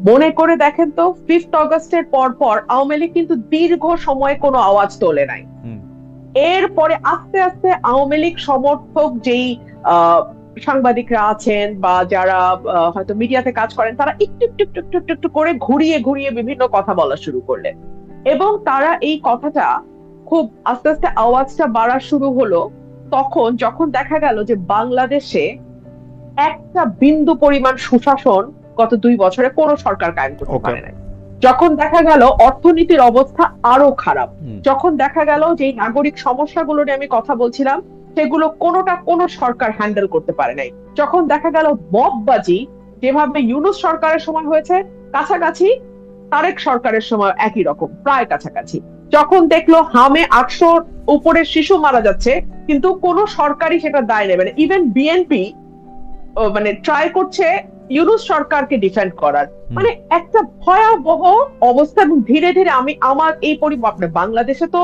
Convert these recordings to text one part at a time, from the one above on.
মনে করে দেখেন তো, 5th অগস্টের পর পর আওয়ামী লীগ কিন্তু দীর্ঘ সময় কোনো আওয়াজ তোলে নাই। হুম। এরপরে আস্তে আস্তে আওয়ামী লীগ সমর্থক যেই আহ, সাংবাদিকরা আছেন বা যারা হয়তো মিডিয়াতে কাজ করেন, তারা একটু একটু একটু একটু একটু একটু করে ঘুরিয়ে ঘুরিয়ে বিভিন্ন কথা বলা শুরু করলেন। এবং তারা এই কথাটা খুব আস্তে আস্তে আওয়াজটা বাড়া শুরু হলো তখন, যখন দেখা গেল যে বাংলাদেশে একটা বিন্দু পরিমাণ সুশাসন গত 2 বছরে কোনো সরকার কায়েম করতে ওকে। পারে নাই। যখন দেখা গেল অর্থনীতির অবস্থা আরো খারাপ, যখন দেখা গেল যে এই নাগরিক সমস্যাগুলো নিয়ে আমি কথা বলছিলাম সেগুলো কোনোটা কোনো সরকার হ্যান্ডেল করতে পারে নাই, যখন দেখা গেল মববাজি যেভাবে ইউনূস সরকারের সময় হয়েছে কাছাকাছি, তারেক সরকারের সময় একই রকম প্রায় কাছাকাছি, যখন দেখলো হামে 800 উপরের শিশু মারা যাচ্ছে কিন্তু কোনো সরকারই সেটা দায় নেবে না, ইভেন বিএনপি মানে ট্রাই করছে ইউনূস সরকারকে ডিফেন্ড করার, মানে একটা ভয়াবহ অবস্থা। এবং ধীরে ধীরে আমি আমার এই পরিবর্তন বাংলাদেশে তো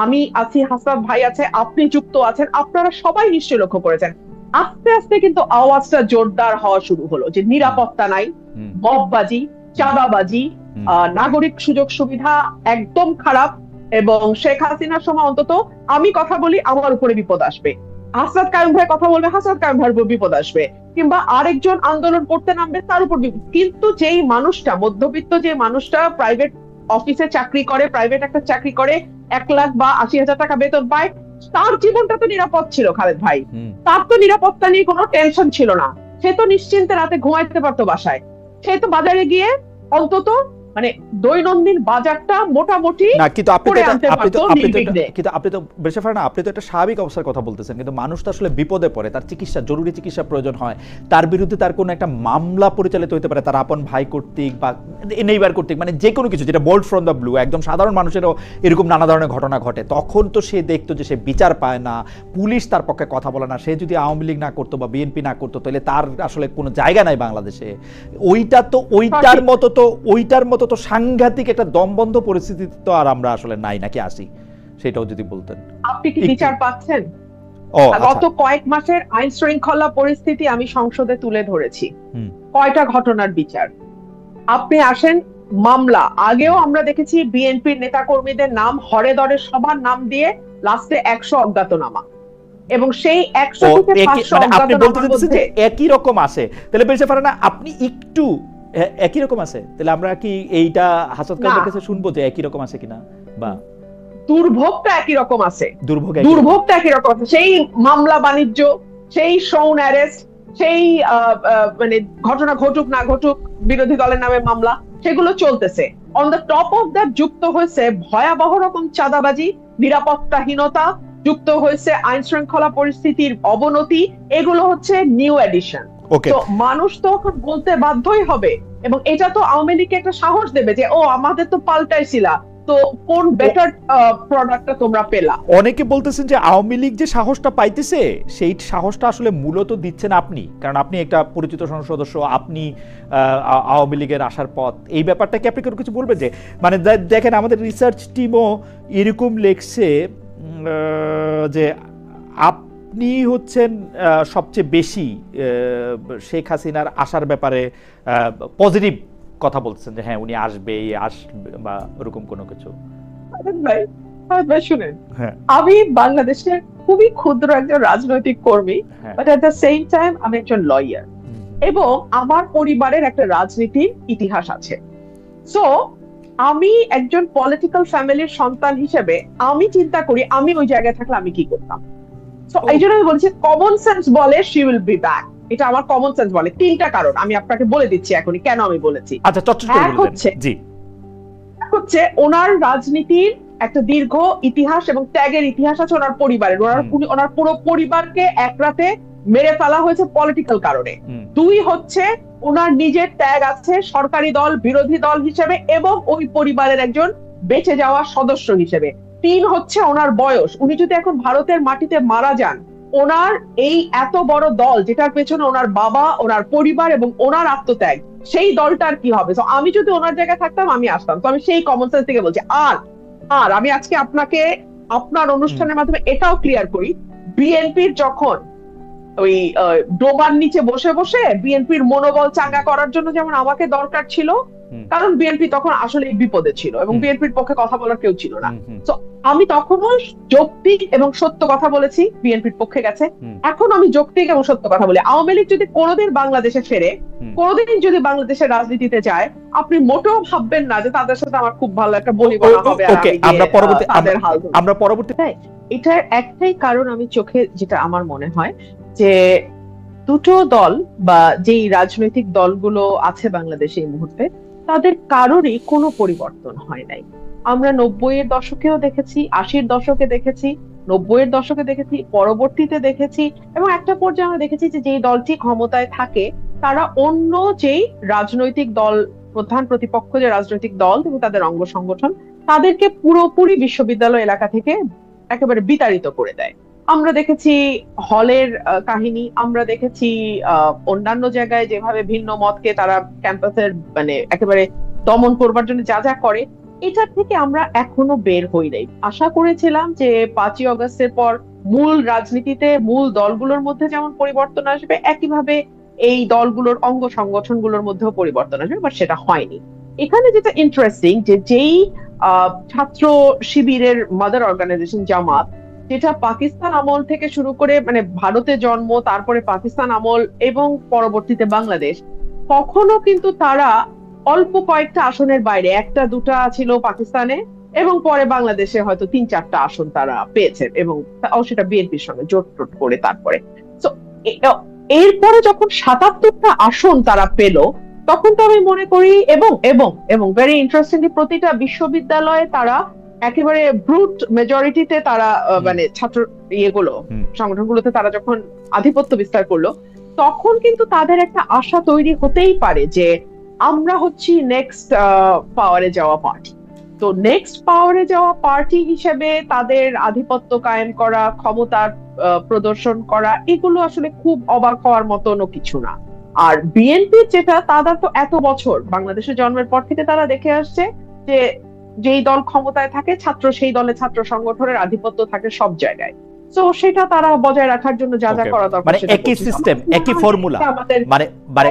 আমি আছি, হাসান ভাই আছে, আপনি যুক্ত আছেন, আপনারা সবাই নিশ্চয়ই লক্ষ্য করেছেন, আস্তে আস্তে কিন্তু আওয়াজটা জোরদার হওয়া শুরু হলো যে নিরাপত্তা নাই, মববাজি, চাঁদাবাজি, নাগরিক সুযোগ সুবিধা একদম খারাপ। এবং শেখ হাসিনার সময় অন্তত আমি কথা বলি আমার উপরে বিপদ আসবে, হাসনাত কায়ুম ভাই কথা বলবে হাসনাত কায়ুম ভাইয়ের উপর বিপদ আসবে, কিংবা আরেকজন আন্দোলন করতে নামবে তার উপর বিপদ। কিন্তু যেই মানুষটা মধ্যবিত্ত, যে মানুষটা প্রাইভেট অফিসে চাকরি করে, প্রাইভেট একটা চাকরি করে, 1 লাখ বা 80,000 টাকা বেতন পায়, তার জীবনটা তো নিরাপদ ছিল খালেদ ভাই, তার তো নিরাপত্তা নিয়ে কোনো টেনশন ছিল না, সে তো নিশ্চিন্তে রাতে ঘুমাইতে পারতো বাসায়, সে তো বাজারে গিয়ে অন্তত মানে দৈনন্দিন বাজারটা মোটামুটি না, কিন্তু করে আনতে পারতো নির্বিঘ্নে। আপনি তো বেশিরভাগ না, আপনি তো একটা স্বাভাবিক অবস্থার কথা বলতেছেন, কিন্তু মানুষ তো আসলে বিপদে পড়ে, তার চিকিৎসা, জরুরি চিকিৎসা প্রয়োজন হয়, তার বিরুদ্ধে তার কোনো একটা মামলা পরিচালিত হতে পারে তার আপন ভাই কর্তৃক বা নেইবার কর্তৃক, মানে যে কোনো কিছু যেটা বোল্ড ফ্রম দ্য ব্লু, একদম সাধারণ মানুষেরও এরকম নানা ধরনের ঘটনা ঘটে, তখন তো সে দেখতো যে সে বিচার পায় না, পুলিশ তার পক্ষে কথা বলে না, সে যদি আওয়ামী লীগ না করতো বা বিএনপি না করতো তাহলে তার আসলে কোনো জায়গা নাই বাংলাদেশে। ওইটার মতো তো সাংঘাতিক একটা দমবন্ধ পরিস্থিতি তো আর আমরা আসলে নাই, নাকি আসি, সেটাও যদি বলতেন। আপনি কি বিচার পাচ্ছেন? আচ্ছা। গত কয়েক মাসের আইন শৃঙ্খলা পরিস্থিতি আমি সংসদে তুলে ধরেছি, কয়টা ঘটনার বিচার আপনি আসেন। মামলা আগেও আমরা দেখেছি বিএনপির নেতা কর্মীদের নাম হরে দরে সবার নাম দিয়ে লাস্টে 100 অজ্ঞাতনামা, এবং সেই 100 থেকে 500 আপনি বলতে অজ্ঞাতনামার চাচ্ছেন যে মধ্যে একই রকম আসে, তাহলে বেশি পারে না আপনি একটু একই রকম আছে, তাহলে আমরা কি এইটা হাসত কাজের কাছে শুনবো যে একই রকম আছে কিনা, বা দুর্ভোগটা একই রকম আছে, দুর্ভোগটা একই রকম আছে, সেই মামলা বাণিজ্য, সেই শোন অ্যারেস্ট, সেই মানে ঘটনা ঘটুক না ঘটুক বিরোধী দলের নামে মামলা, সেগুলো চলতেছে। On the top of that যুক্ত হয়েছে ভয়াবহ রকম চাঁদাবাজি, নিরাপত্তাহীনতা, যুক্ত হয়েছে আইন শৃঙ্খলা পরিস্থিতির অবনতি, এগুলো হচ্ছে নিউ এডিশন। তো মানুষ তো এখন বলতে বাধ্যই হবে, এবং এটা তো আওয়ামী লীগকে একটা সাহস দেবে যে ও আমাদের তো পাল্টাইছিলা, তো কোন বেটার প্রোডাক্টটা তোমরা পেলা। অনেকে বলতেছেন যে আওয়ামী লীগ যে সাহসটা পাইতেছে সেই সাহসটা আসলে মূলত দিচ্ছেন আপনি, কারণ আপনি একটা পরিচিত সংসদ সদস্য, আপনি আওয়ামী লীগের আসার পথ, এই ব্যাপারটা কি আপনি কোনো কিছু বলবেন? যে মানে দেখেন আমাদের রিসার্চ টিমও এরকম লেখছে যে আপনি হচ্ছেন সবচেয়ে বেশি শেখ হাসিনার আসার ব্যাপারে পজিটিভ কথা বলতেছেন, যে হ্যাঁ উনি আসবে বা ওরকম কোনো কিছু। ভাই শুনেন, আমি বাংলাদেশের খুবই ক্ষুদ্র একজন রাজনৈতিক কর্মী, but at the same time আমি একজন লয়ার, এবং আমার পরিবারের একটা রাজনীতির ইতিহাস আছে। সো আমি একজন পলিটিক্যাল ফ্যামিলির সন্তান হিসেবে আমি চিন্তা করি আমি ওই জায়গায় থাকলে আমি কি করতাম। সো এই জন্য আমি বলছি কমন সেন্স বলে শি উইল বি ব্যাক, এটা আমার কমন সেন্স বলে। 3টা কারণ আমি আপনাকে বলে দিচ্ছি এখনই কেন আমি বলেছি। আচ্ছা, হচ্ছে ওনার রাজনীতির একটা দীর্ঘ ইতিহাস এবং ত্যাগের ইতিহাস আছে ওনার পরিবারের, ওনার পুরো পরিবারকে এক রাতে মেরে ফেলা হয়েছে পলিটিক্যাল কারণে। 2 হচ্ছে ওনার নিজের ত্যাগ আছে সরকারি দল বিরোধী দল হিসেবে এবং ওই পরিবারের একজন বেঁচে যাওয়া সদস্য হিসেবে। 3 হচ্ছে ওনার বয়স, উনি যদি এখন ভারতের মাটিতে মারা যান, ওনার এই এত বড় দল যেটার পেছনে ওনার বাবা, ওনার পরিবার এবং ওনার আত্মত্যাগ, সেই দলটার কি হবে। তো আমি যদি ওনার জায়গায় থাকতাম আমি আসতাম। তো আমি সেই কমন সেন্স থেকে বলছি। আর আমি আজকে আপনাকে আপনার অনুষ্ঠানের মাধ্যমে এটাও ক্লিয়ার করি, বিএনপির যখন ওই ডোবার নিচে বসে বসে বিএনপির মনোবল চাঙ্গা করার জন্য যেমন আমাকে দরকার ছিল, কারণ বিএনপি তখন আসলে বিপদে ছিল এবং বিএনপির পক্ষে কথা বলার কেউ ছিল না। তো আমি তখনও যৌক্তিক এবং সত্য কথা বলেছি, বিএনপির পক্ষে গেছে। এখন আমি যৌক্তিক এবং সত্য কথা বলি। আওয়ামী লীগ যদি কোনোদিন বাংলাদেশে ফেরে, কোনোদিন যদি বাংলাদেশের রাজনীতিতে যায়, আপনি মোটেও ভাববেন না যে তাদের সাথে আমার খুব ভালো একটা বলিবনা হবে। আমরা পরবর্তী এটার একটাই কারণ আমি চোখে যেটা আমার মনে হয় যে দুটো দল বা যেই রাজনৈতিক দলগুলো আছে বাংলাদেশে এই মুহূর্তে, তাদের কারোরই কোনো পরিবর্তন হয় নাই। আমরা 90-এর দশকেও দেখেছি, 80-এর দশকে দেখেছি, 90-এর দশকে দেখেছি, পরবর্তীতে দেখেছি, এবং একটা পর্যায়ে আমরা দেখেছি যে যেই দলটি ক্ষমতায় থাকে তারা অন্য যেই রাজনৈতিক দল, প্রধান প্রতিপক্ষ যে রাজনৈতিক দল এবং তাদের অঙ্গ সংগঠন, তাদেরকে পুরোপুরি বিশ্ববিদ্যালয় এলাকা থেকে একেবারে বিতাড়িত করে দেয়। আমরা দেখেছি হলের কাহিনী, আমরা দেখেছি অন্যান্য জায়গায় যেভাবে ভিন্ন মতকে তারা ক্যাম্পাসের মানে একেবারে দমন করবার জন্য যা যা করে। এটার থেকে আমরা এখনো বের হই নাই। আশা করেছিলাম যে 5ই অগস্টের পর মূল রাজনীতিতে মূল দলগুলোর মধ্যে যেমন পরিবর্তন আসবে, একইভাবে এই দলগুলোর অঙ্গ সংগঠনগুলোর মধ্যেও পরিবর্তন আসবে, বাট সেটা হয়নি। এখানে যেটা ইন্টারেস্টিং যে যেই ছাত্র শিবিরের মাদার অর্গানাইজেশন জামাত, যেটা পাকিস্তান আমল থেকে শুরু করে মানে ভারতে জন্ম, তারপরে পাকিস্তান আমল এবং পরবর্তীতে বাংলাদেশ, কখনো কিন্তু তারা অল্প কয়েকটা আসনের বাইরে, একটা দুটা ছিল পাকিস্তানে এবং পরে বাংলাদেশে হয়তো 3-4টা আসন তারা পেয়েছে, এবং সেটা বিএনপির সঙ্গে জোট টোট করে। তারপরে তো এরপরে যখন 77টা আসন তারা পেল, তখন তো আমি মনে করি এবং এবং এবং ভেরি ইন্টারেস্টিংলি প্রতিটা বিশ্ববিদ্যালয়ে তারা একেবারে ব্রুট মেজরিটিতে তারা মানে ছাত্র ইয়েগুলো সংগঠনগুলোতে তারা যখন আধিপত্য বিস্তার করলো, তখন কিন্তু তাদের একটা আশা তৈরি হতেই পারে যে আমরা হচ্ছি নেক্সট পাওয়ারে যাওয়া পার্টি। তো নেক্সট পাওয়ারে যাওয়া পার্টি হিসেবে তাদের আধিপত্য কায়েম করা, ক্ষমতার প্রদর্শন করা, এগুলো আসলে খুব অবাক হওয়ার মতনও কিছু না। আর বিএনপি যেটা, তারা তো এত বছর বাংলাদেশের জন্মের পর থেকে তারা দেখে আসছে যে যেই দল ক্ষমতায় থাকে ছাত্র সেই দলে ছাত্র সংগঠনের আধিপত্য থাকে সব জায়গায়। তো সেটা তারা বজায় রাখার জন্য যা যা করা দরকার, মানে একই সিস্টেম, একই ফর্মুলা, মানে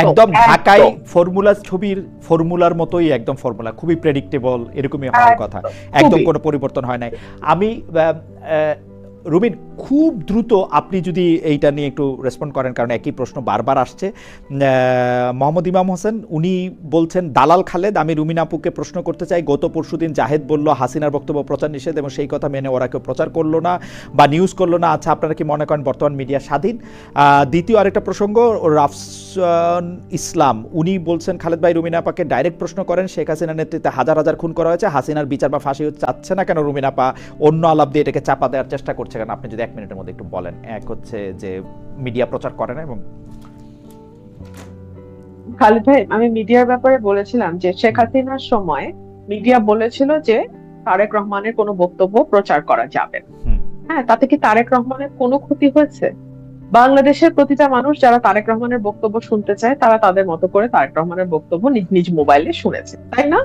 একদম ঢাকাই ফর্মুলা, ছবির ফর্মুলার মতোই একদম ফর্মুলা, খুবই প্রেডিক্টেবল, এরকমই হওয়ার কথা, একদম কোনো পরিবর্তন হয় নাই। আমি রুমিন, খুব দ্রুত আপনি যদি এইটা নিয়ে একটু রেসপন্ড করেন, কারণ একই প্রশ্ন বারবার আসছে। মোহাম্মদ ইমাম হোসেন উনি বলছেন, দালাল খালেদ, আমি রুমিন আপুকে প্রশ্ন করতে চাই, গত পরশুদিন জাহেদ বলল হাসিনার বক্তব্য প্রচার নিষেধ এবং সেই কথা মেনে ওরা কেউ প্রচার করলো না বা নিউজ করলো না। আচ্ছা, আপনারা কি মনে করেন বর্তমান মিডিয়া স্বাধীন? দ্বিতীয় আরেকটা প্রসঙ্গ, রাফসান ইসলাম উনি বলছেন, খালেদ ভাই রুমিন আপাকে ডাইরেক্ট প্রশ্ন করেন, শেখ হাসিনার নেতৃত্বে হাজার হাজার খুন করা হয়েছে, হাসিনার বিচার বা ফাঁসি চাচ্ছে না কেন রুমিন আপা? অন্য আলাপ দিয়ে এটাকে চাপা দেওয়ার চেষ্টা করছে কেন? আপনি যদি 1 মিনিটের মধ্যে একটু বলেন। এক হচ্ছে যে মিডিয়া প্রচার করে না, এবং খালিদ ভাই, আমি মিডিয়ার ব্যাপারে বলেছিলাম যে শেখ হাসিনার সময় মিডিয়া বলেছিল যে তারেক রহমানের কোনো বক্তব্য প্রচার করা যাবে না। হ্যাঁ, তাতে কি তারেক রহমানের কোনো ক্ষতি হয়েছে? বাংলাদেশের প্রতিটা মানুষ যারা তারেক রহমানের বক্তব্য শুনতে চায়, তারা তাদের মতো করে তারেক রহমানের বক্তব্য নিজ নিজ মোবাইলে শুনেছে, তাই না?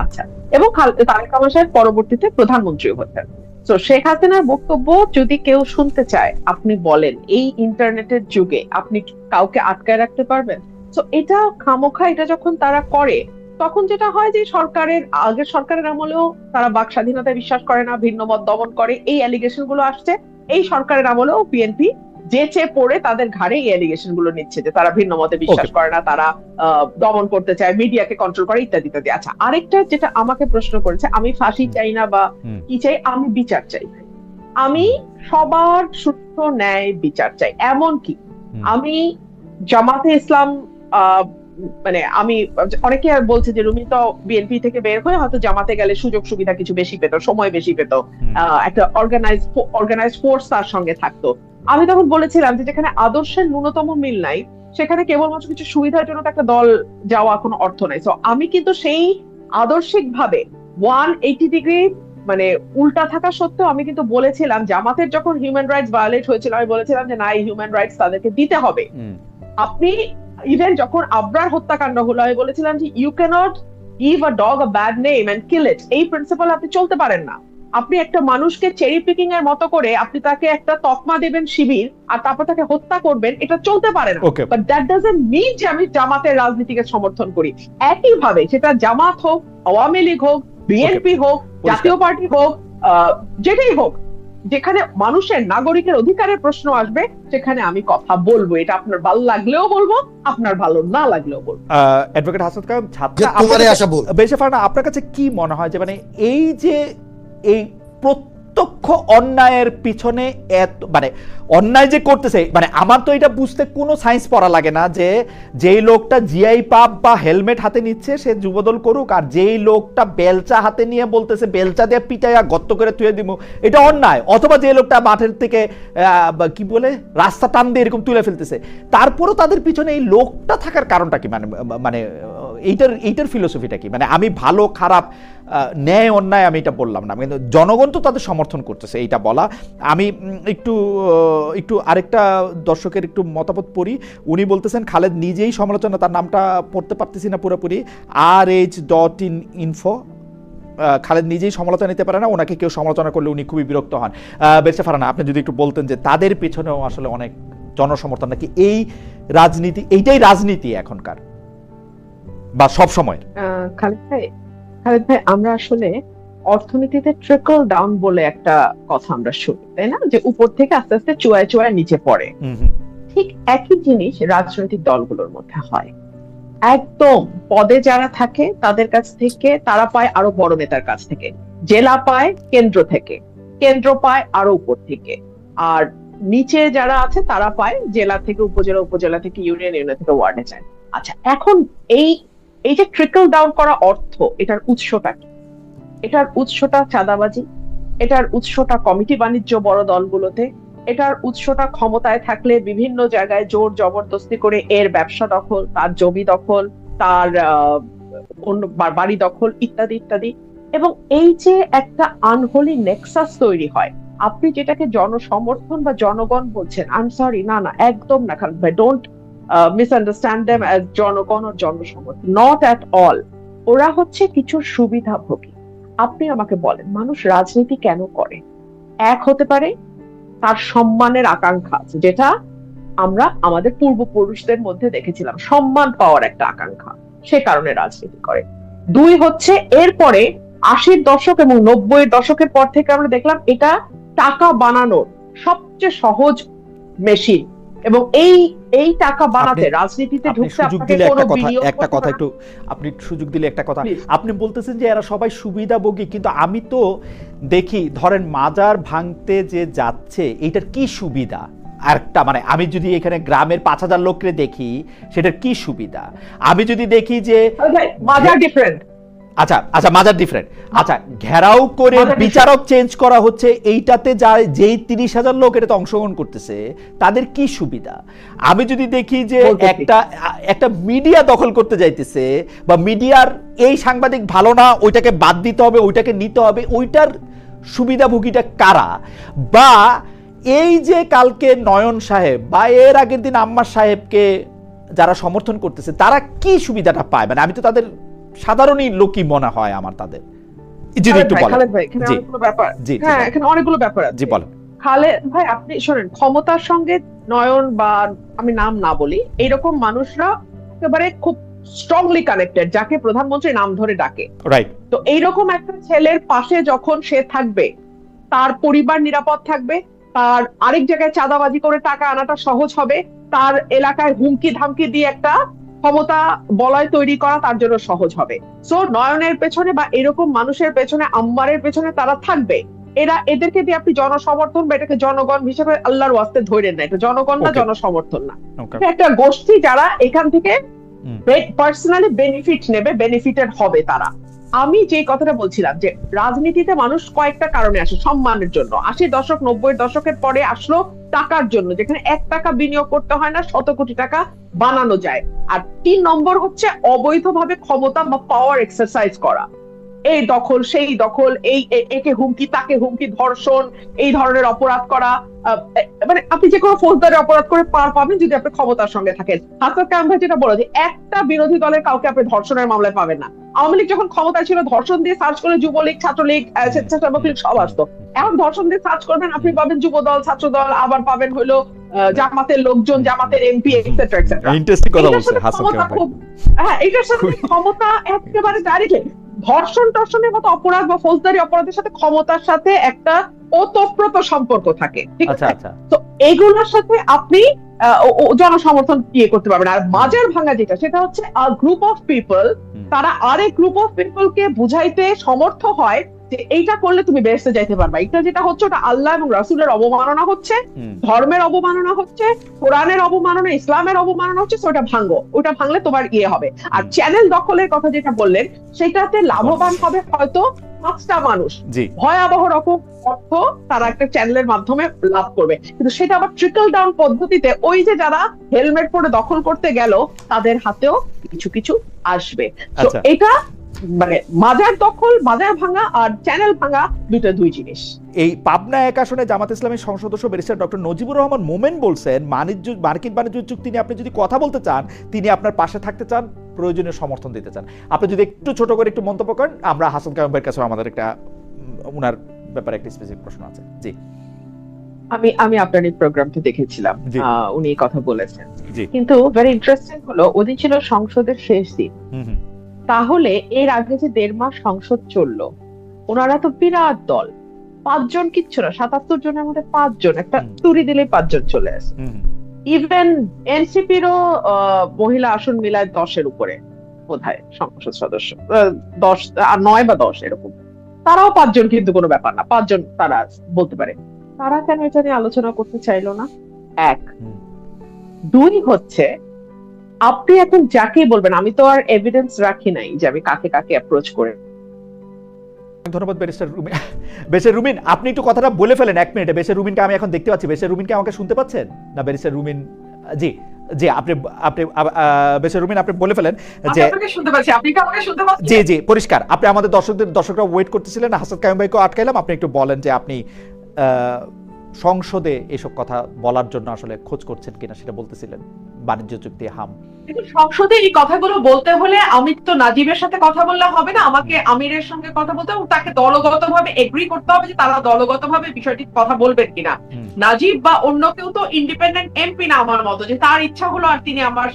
আচ্ছা, এবং তারেক রহমান সাহেব পরবর্তীতে প্রধানমন্ত্রী হতেন। তো শেখ হাসিনার বক্তব্য যদি কেউ শুনতে চায়, আপনি বলেন, এই ইন্টারনেটের যুগে আপনি কাউকে আটকায় রাখতে পারবেন? তো এটা খামোখা এটা যখন তারা করে, তখন যেটা হয় যে আগের সরকারের আমলেও তারা বাক স্বাধীনতায় বিশ্বাস করে না, ভিন্ন মত দমন করে, এই অ্যালিগেশন গুলো আসছে। এই সরকারের আমলেও বিএনপি যে চেয়ে পড়ে তাদের ঘাড়ে এই অ্যালিগেশন গুলো নিচ্ছে যে তারা ভিন্ন মতে বিশ্বাস করে না, তারা দমন করতে চায়, মিডিয়াকে কন্ট্রোল করে, ইত্যাদি ইত্যাদি। আচ্ছা, আরেকটা যেটা আমাকে প্রশ্ন করেছে, আমি ফাঁসি চাই না বা কি চাই, আমি বিচার চাই। আমি সবার সুস্থ ন্যায় বিচার চাই। এমন কি আমি জামাতে ইসলাম মানে আমি অনেকে আর বলছে যে রুমি তো বিএনপি থেকে বের হয়ে হয়তো জামাতে গেলে সুযোগ সুবিধা কিছু বেশি পেত, সময় বেশি পেত, একটা অর্গানাইজ ফোর্স তার সঙ্গে থাকতো। আমি তখন বলেছিলাম যে যেখানে আদর্শের ন্যূনতম মিল নাই, সেখানে কেবলমাত্র কিছু সুবিধার জন্য একটা দল যাওয়া কোনো অর্থ নাই। তো আমি কিন্তু সেই আদর্শিক ভাবে 180 ডিগ্রি মানে উল্টা থাকা সত্ত্বেও আমি কিন্তু বলেছিলাম, জামাতের যখন হিউম্যান রাইটস ভায়োলেট হয়েছিল, আমি বলেছিলাম যে না, এই হিউম্যান রাইটস তাদেরকে দিতে হবে। আপনি ইভেন যখন আবরার হত্যাকাণ্ড হলো, আমি বলেছিলাম যে you can't give a dog a bad name and kill it, এই প্রিন্সিপাল আপনি চলতে পারেন না। আপনি একটা মানুষকে চেরি পিকিং এর মতো করে আপনি তাকে একটা তকমা দেবেন শিবির আর তারপর তাকে হত্যা করবেন, এটা চলতে পারে না। বাট দ্যাট ডাজন্ট মিন যে আমি জামাতের রাজনীতিকে সমর্থন করি। একইভাবে সেটা জামাত হোক, আওয়ামী লীগ হোক, বিএনপি হোক, জাতীয় পার্টি হোক, যেটাই হোক, যেখানে মানুষের নাগরিকের অধিকারের প্রশ্ন আসবে সেখানে আমি কথা বলবো। এটা আপনার ভালো লাগলেও বলবো, আপনার ভালো না লাগলেও বলবো। অ্যাডভোকেট হাসান কালাম ছাত্র, বেশি ফারহানা, আপনার কাছে কি মনে হয় যে মানে এই যে এই প্রত্যক্ষ অন্যায়ের পিছনে এত মানে অন্যায় যে করতেছে, মানে আমার তো এটা বুঝতে কোনো সায়েন্স পড়া লাগে না যে যেই লোকটা জিআই পাপ বা হেলমেট হাতে নিচ্ছে সে যুবদল করুক, আর যেই লোকটা বেলচা হাতে নিয়ে বলতেছে বেলচা দিয়ে পিটাইয়া গর্ত করে তুলে দিব এটা অন্যায়, অথবা যে লোকটা মাঠের থেকে কি বলে রাস্তা টান দিয়ে এরকম তুলে ফেলতেছে, তারপরও তাদের পিছনে এই লোকটা থাকার কারণটা কি? মানে মানে এইটার ফিলোসফিটা কি? মানে আমি ভালো খারাপ ন্যায় অন্যায় আমি এটা বললাম না, কিন্তু জনগণ তো তাদের সমর্থন করতেছে এইটা বলা। আমি একটু আরেকটা দর্শকের একটু মতামত পড়ি। উনি বলতেছেন খালেদ নিজেই সমালোচনা, তার নামটা পড়তে পারতেছি না পুরোপুরি, RH.info, খালেদ নিজেই সমালোচনা নিতে পারে না, ওনাকে কেউ সমালোচনা করলে উনি খুবই বিরক্ত হন। বেরসা ফারহানা, আপনি যদি একটু বলতেন যে তাদের পেছনেও আসলে অনেক জনসমর্থন, নাকি এই রাজনীতি, এইটাই রাজনীতি এখনকার বা সব সময়? খালেদ ভাই, আমরা আসলে অর্থনীতিতে ট্রিকল ডাউন বলে একটা কথা আমরা শুনি, তাই না, যে উপর থেকে আস্তে আস্তে চুয়ায় চুয়ায় নিচে পড়ে। ঠিক একই জিনিস রাজনৈতিক দলগুলোর মধ্যে হয়। একদম পদে যারা থাকে তাদের কাছ থেকে তারা পায় আরো বড় নেতার কাছ থেকে, জেলা পায় কেন্দ্র থেকে, কেন্দ্র পায় আরো উপর থেকে, আর নিচে যারা আছে তারা পায় জেলা থেকে উপজেলা, উপজেলা থেকে ইউনিয়ন, ইউনিয়ন থেকে ওয়ার্ডে যায়। আচ্ছা, এখন এই যে ট্রিকল ডাউন করা অর্থ, এটার উৎসটা কি? এটার উৎসটা চাঁদাবাজি, এটার উৎসটা কমিটি বাণিজ্য বড় দলগুলোতে, এটার উৎসটা ক্ষমতায় থাকলে বিভিন্ন জায়গায় জোর জবরদস্তি করে এর ব্যবসা দখল, তার জমি দখল, তার অন্য বাড়ি দখল, ইত্যাদি ইত্যাদি। এবং এই যে একটা আনহোলি নেক্সাস তৈরি হয়, আপনি যেটাকে জনসমর্থন বা জনগণ বলছেন, আই এম সরি, না না, একদম না খালেদ ভাই, ডোন্ট misunderstand them as জনগণ ও জনসমর্থন, নট অ্যাট অল। ওরা হচ্ছে কিছু সুবিধাভোগী। আপনি আমাকে বলেন, মানুষ রাজনীতি কেন করে? এক হতে পারে তার সম্মানের আকাঙ্ক্ষা আছে, যেটা আমরা আমাদের পূর্বপুরুষদের মধ্যে দেখেছিলাম, সম্মান পাওয়ার একটা আকাঙ্ক্ষা, সে কারণে রাজনীতি করে। দুই হচ্ছে এরপরে 80-র দশক এবং 90-এর দশকের পর থেকে আমরা দেখলাম এটা টাকা বানানোর সবচেয়ে সহজ মেশিন, এবং এই টাকা বানাতে রাজনীতিতে ঢুকতে আপনাকে কোনো বিনিয়োগ একটা কথা একটু আপনি সুযোগ দিলে একটা কথা, আপনি বলতেছেন যে এরা সবাই সুবিধাভোগী, কিন্তু আমি তো দেখি ধরেন মাজার ভাঙতে যে যাচ্ছে এইটার কি সুবিধা? আরেকটা মানে আমি যদি এখানে গ্রামের 5000 লোককে দেখি সেটার কি সুবিধা? আমি যদি দেখি যে মাজার ডিফারেন্ট, আচ্ছা আচ্ছা মাজার ডিফারেন্ট, আচ্ছা ঘেরাও করে বিচারক চেঞ্জ করা হচ্ছে, এইটাতে যেই 30,000 লোক এটাতে অংশগ্রহণ করতেছে তাদের কি সুবিধা? আমি যদি দেখি যে একটা মিডিয়া দখল করতে যাইতেছে, বা মিডিয়ার এই সাংবাদিক ভালো না, ওইটাকে বাদ দিতে হবে, ওইটাকে নিতে হবে, ওইটার সুবিধাভোগীটা কারা? বা এই যে কালকে নয়ন সাহেব বা এর আগের দিন আম্মার সাহেবকে যারা সমর্থন করতেছে তারা কি সুবিধাটা পায়? মানে আমি তো তাদের সাধারণই লোকই মনে হয় আমার তাদের। খালেদ ভাই, এখানে অনেকগুলো ব্যাপার আছে। জি বলেন। খালেদ ভাই, আপনি শোনেন, ক্ষমতার সঙ্গে নয়ন বা আমি নাম না বলি, এইরকম মানুষরা একেবারে খুব স্ট্রংলি কানেক্টেড, যাকে প্রধানমন্ত্রী নাম ধরে ডাকে। রাইট। তো এইরকম একটা ছেলের পাশে যখন সে থাকবে, তার পরিবার নিরাপদ থাকবে, তার আরেক জায়গায় চাঁদাবাজি করে টাকা আনাটা সহজ হবে, তার এলাকায় হুমকি ধামকি দিয়ে একটা ক্ষমতা বলয় তৈরি করা তার জন্য সহজ হবে। সো নয়নের পেছনে বা এরকম মানুষের পেছনে, আম্বারের পেছনে তারা থাকবে। এদেরকে দিয়ে আপনি জনসমর্থন বা এটাকে জনগণ হিসেবে আল্লাহর ওয়াস্তে ধরেন না, এটা জনগণ না, জনসমর্থন না, একটা গোষ্ঠী যারা এখান থেকে পার্সোনালি বেনিফিট নেবে, বেনিফিটেড হবে তারা। আমি যে কথাটা বলছিলাম যে রাজনীতিতে মানুষ কয়েকটা কারণে আসে, সম্মানের জন্য। 80 দশক 90-এর দশকের পরে আসলো টাকার জন্য, যেখানে 1 টাকা বিনিয়োগ করতে হয় না, 100 কোটি টাকা বানানো যায়। আর 3 নম্বর হচ্ছে অবৈধভাবে ক্ষমতা বা পাওয়ার এক্সারসাইজ করা, এই দখল সেই দখল, এই একে হুমকি তাকে হুমকি, ধর্ষণ, এই ধরনের অপরাধ করা। মানে আপনি যে কোনো ফৌজদারি অপরাধ করে পার পাবেন যদি আপনি ক্ষমতার সঙ্গে থাকেন। হাসান কালাম ভাই যেটা বলে যে একটা বিরোধী দলের কাউকে আপনি ধর্ষণের মামলায় পাবেন না, আওয়ামী লীগ যখন ক্ষমতায় ছিল ধর্ষণ দিয়ে সার্চ করে যুবলীগ, ছাত্রলীগ, স্বেচ্ছাসেবক লীগ সব আসতো। এখন ধর্ষণ দিয়ে সার্চ করবেন, আপনি পাবেন যুব দল, ছাত্র দল, আবার পাবেন হলো জামাতের লোকজন, জামাতের এমপি, এটসেট্রা এটসেট্রা। ইন্টারেস্টিং কথা বলছে হাসান ক্ষমতা খুব, হ্যাঁ, এটার সাথে ক্ষমতা একেবারে ডাইরেক্টলি ধর্ষণ টর্ষণের মতো অপরাধ বা ফৌজদারি অপরাধের সাথে ক্ষমতার সাথে একটা ওতপ্রোত সম্পর্ক থাকে, ঠিক আছে? তো এইগুলোর সাথে আপনি জনসমর্থন ইয়ে করতে পারবেন। আর মাজার ভাঙা যেটা, সেটা হচ্ছে গ্রুপ অফ পিপল, তারা আরেক গ্রুপ অফ পিপল কে বুঝাইতে সমর্থ হয় যে এইটা করলে তুমি বেহেশতে যাইতে পারবা। এটা যেটা হচ্ছে ওটা আল্লাহ এবং রাসূলের অবমাননা হচ্ছে, ধর্মের অবমাননা হচ্ছে, কোরআনের অবমাননা, ইসলামের অবমাননা হচ্ছে। ওটা ভাঙো, ওটা ভাঙলে তোমার ইয়ে হবে। আর চ্যানেল দখলের কথা যেটা বললেন, সেটাতে লাভবান হবে হয়তো 5টা মানুষ, ভয়াবহ রকম অর্থ তারা একটা চ্যানেলের মাধ্যমে লাভ করবে, কিন্তু সেটা আবার ট্রিকল ডাউন পদ্ধতিতে ওই যে যারা হেলমেট পরে দখল করতে গেল তাদের হাতেও কিছু কিছু আসবে। তো এটা মানে মাজার দখল, মাজার ভাঙা আর চ্যানেল ভাঙা দুই জিনিস। এই পাবনা 1 আসনে জামাত ইসলামের সংসদ সদস্য ব্যারিস্টার ডক্টর নজিবুর রহমান মোমেন বলছেন, মার্কিন বাণিজ্য চুক্তি নিয়ে আপনি যদি কথা বলতে চান, তিনি আপনার পাশে থাকতে চান, প্রয়োজনীয় সমর্থন দিতে চান। আপনি যদি একটু ছোট করে একটু মন্তব্য করেন, আমরা হাসান কায়ুম ভাইয়ের কাছে আমাদের একটা উনার ব্যাপারে একটা স্পেসিফিক প্রশ্ন আছে। জি, আমি আপনার এই প্রোগ্রামটা দেখেছিলাম, উনি কথা বলেছেন, কিন্তু ভেরি ইন্টারেস্টিং হলো ওদিন ছিল সংসদের শেষ দিন। তাহলে এর আগে যে 1.5 মাস সংসদ চললো, ওনারা তো বিরাট দল, 5 জন কিচ্ছু না, 77 জনের মধ্যে 5 জন, একটা তুড়ি দিলে 5 জন চলে আসে। ইভেন এনসিপিরও মহিলা আসন মিলায় 10-এর উপরে বোধহয় সংসদ সদস্য, 10 আর 9 বা 10 এরকম। তারাও 5 জন, কিন্তু কোনো ব্যাপার না, 5 জন তারা বলতে পারে। তারা কেন এটা নিয়ে আলোচনা করতে চাইলো না? 1 2 হচ্ছে, আপনি এখন যাকে বলবেন, আমি তো আর এভিডেন্স রাখি নাই যে আমি কাকে কাকে অ্যাপ্রোচ করে। ধন্যবাদ ব্যারিস্টার রুমিন। ব্যারিস্টার রুমিন, আপনি একটু কথাটা বলে ফেলেন 1 মিনিটে। ব্যারিস্টার রুমিনকে আমি এখন দেখতে পাচ্ছি, ব্যারিস্টার রুমিনকে আমাকে শুনতে পাচ্ছেন না? ব্যারিস্টার রুমিন, জি জি, আপনি ব্যারিস্টার রুমিন আপনি বলে ফেলেন যে আপনাকে শুনতে পাচ্ছি, আপনি কি আমাকে শুনতে পাচ্ছেন? জি জি, পরিষ্কার। আপনি আমাদের দর্শকরা ওয়েট করতেছিলেন, হাসান কায়ুম ভাইকে আটকাইলাম। আপনি একটু বলেন যে আপনি সংসদে এসব কথা বলার জন্য আসলে খোঁজ করছেন কিনা, সেটা বলতেছিলেন, বাণিজ্য চুক্তি হাম। সংসদে এই কথাগুলো বলতে হলে আমি তো নাজিবের সাথে কথা বললে হবে না, আমাকে আমিরের সঙ্গে কথা বলতে হবে, তাকে দলগতভাবে এগ্রি করতে হবে যে তারা দলগতভাবে বিষয়টি কথা বলবেন কিনা। নাজিব বা অন্য কেউ তো ইন্ডিপেন্ডেন্ট এমপি না আমার মতো, যে তার ইচ্ছা হলো আর তিনি আমার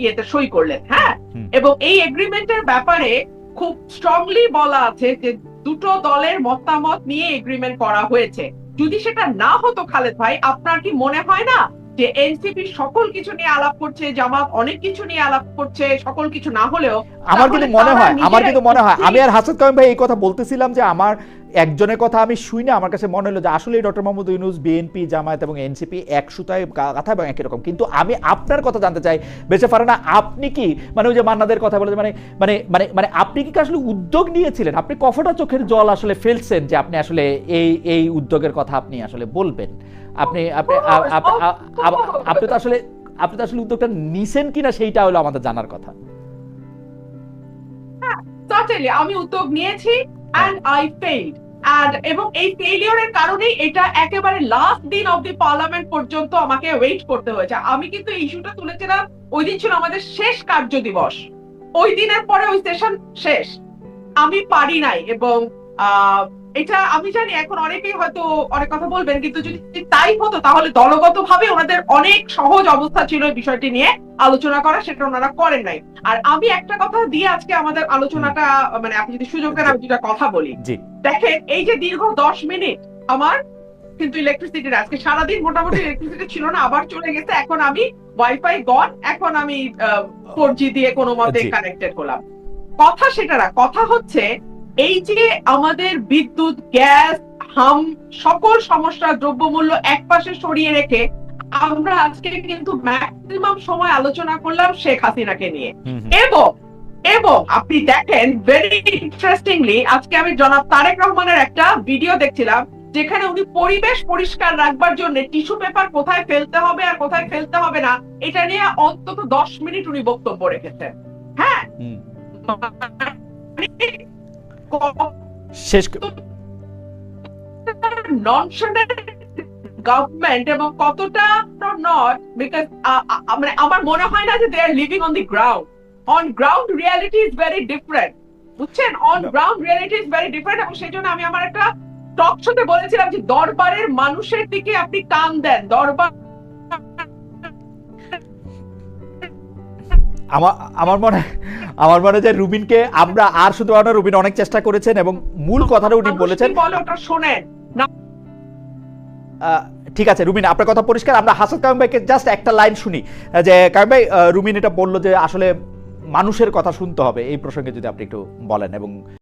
ইয়েতে সই করলেন। হ্যাঁ, এবং এই এগ্রিমেন্টের ব্যাপারে খুব স্ট্রংলি বলা আছে যে দুটো দলের মতামত নিয়ে এগ্রিমেন্ট করা হয়েছে। যদি সেটা না হতো খালেদ ভাই, আপনার কি মনে হয় না যে এনসিপি সকল কিছু নিয়ে আলাপ করছে, জামাত অনেক কিছু নিয়ে আলাপ করছে, সকল কিছু না হলেও আমার কিন্তু মনে হয় আমি আর হাসান কায়ুম ভাই এই কথা বলতেছিলাম যে আমার একজনের কথা আমি শুই না, আমার কাছে মনে হলো যে আসলে ডক্টর মোহাম্মদ ইউনূস, বিএনপি, জামায়াত এবং এনসিপি এক সুতায় গাথা এবং একই রকম। কিন্তু আমি আপনার কথা জানতে চাই বেঁচে ফারানা, আপনি কি মানে ওই যে মান্নাদের কথা বলে মানে মানে মানে মানে আপনি কি আসলে উদ্যোগ নিয়েছিলেন? আপনি কফটা চোখের জল আসলে ফেলছেন যে আপনি আসলে এই উদ্যোগের কথা আপনি আসলে বলবেন? আপনি তো আসলে উদ্যোগটা নিছেন কিনা সেইটা হলো আমাদের জানার কথা। আমি উদ্যোগ নিয়েছি and I failed, এবং এই ফেলিওরের কারণেই এটা একেবারে লাস্ট দিন অব দি পার্লামেন্ট পর্যন্ত আমাকে ওয়েট করতে হয়েছে। আমি কিন্তু ইস্যুটা তুলেছিলাম, ওই দিন ছিল আমাদের শেষ কার্য দিবস, ওই দিনের পরে ওই সেশন শেষ, আমি পারি নাই। এবং এটা আমি জানি এখন অনেকেই হয়তো অনেক কথা বলবেন, কিন্তু যদি তাই হতো তাহলে দলগতভাবে ওনাদের অনেক সহজ অবস্থা ছিল এই বিষয়টি নিয়ে আলোচনা করা, সেটা ওনারা করেন নাই। আর আমি একটা কথা দিয়ে আজকে আমাদের আলোচনাটা, মানে আপনি যদি সুযোগ দেন আমি দুটা কথা বলি। দেখেন, এই যে দীর্ঘ 10 মিনিট আমার কিন্তু ইলেকট্রিসিটির, আজকে সারাদিন মোটামুটি ইলেকট্রিসিটি ছিল না, আবার চলে গেছে, এখন আমি ওয়াইফাই গন, এখন আমি 4G দিয়ে কোনো মতে কানেক্টেড হলাম। কথা সেটা না, কথা হচ্ছে এই যে আমাদের বিদ্যুৎ, গ্যাস, হাম, সকল সমস্যা, দ্রব্যমূল্য একপাশে সরিয়ে রেখে আমরা আজকে কিন্তু ম্যাক্সিমাম সময় আলোচনা করলাম শেখ হাসিনাকে নিয়ে। এবং আপনি দেখেন ভেরি ইন্টারেস্টিংলি, আজকে আমি জনাব তারেক রহমানের একটা ভিডিও দেখছিলাম যেখানে উনি পরিবেশ পরিষ্কার রাখবার জন্য টিস্যু পেপার কোথায় ফেলতে হবে আর কোথায় ফেলতে হবে না এটা নিয়ে অন্তত 10 মিনিট উনি বক্তব্য রেখেছেন। হ্যাঁ, শেষ গভর্নমেন্ট এবং কতটা নট, বিকজ মানে আমার মনে হয় না যে they are living on the ground. On ground reality is very different. বুঝছেন, on ground reality is very different. এবং সেই জন্য আমি আমার একটা টক শোতে বলেছিলাম যে দরবারের মানুষের দিকে আপনি কান দেন, দরবার আমার মনে হয় যে রুবিনকে আমরা আর শুধু রুবিন অনেক চেষ্টা করেছেন এবং মূল কথাটা উনি বলেছেন। বলে ওটা শোনেন না। ঠিক আছে রুবিন, আপনার কথা পরিষ্কার। আমরা হাসান কায়ুম ভাইকে জাস্ট একটা লাইন শুনি যে কায়ুম ভাই, রুবিন এটা বললো যে আসলে মানুষের কথা শুনতে হবে, এই প্রসঙ্গে যদি আপনি একটু বলেন। এবং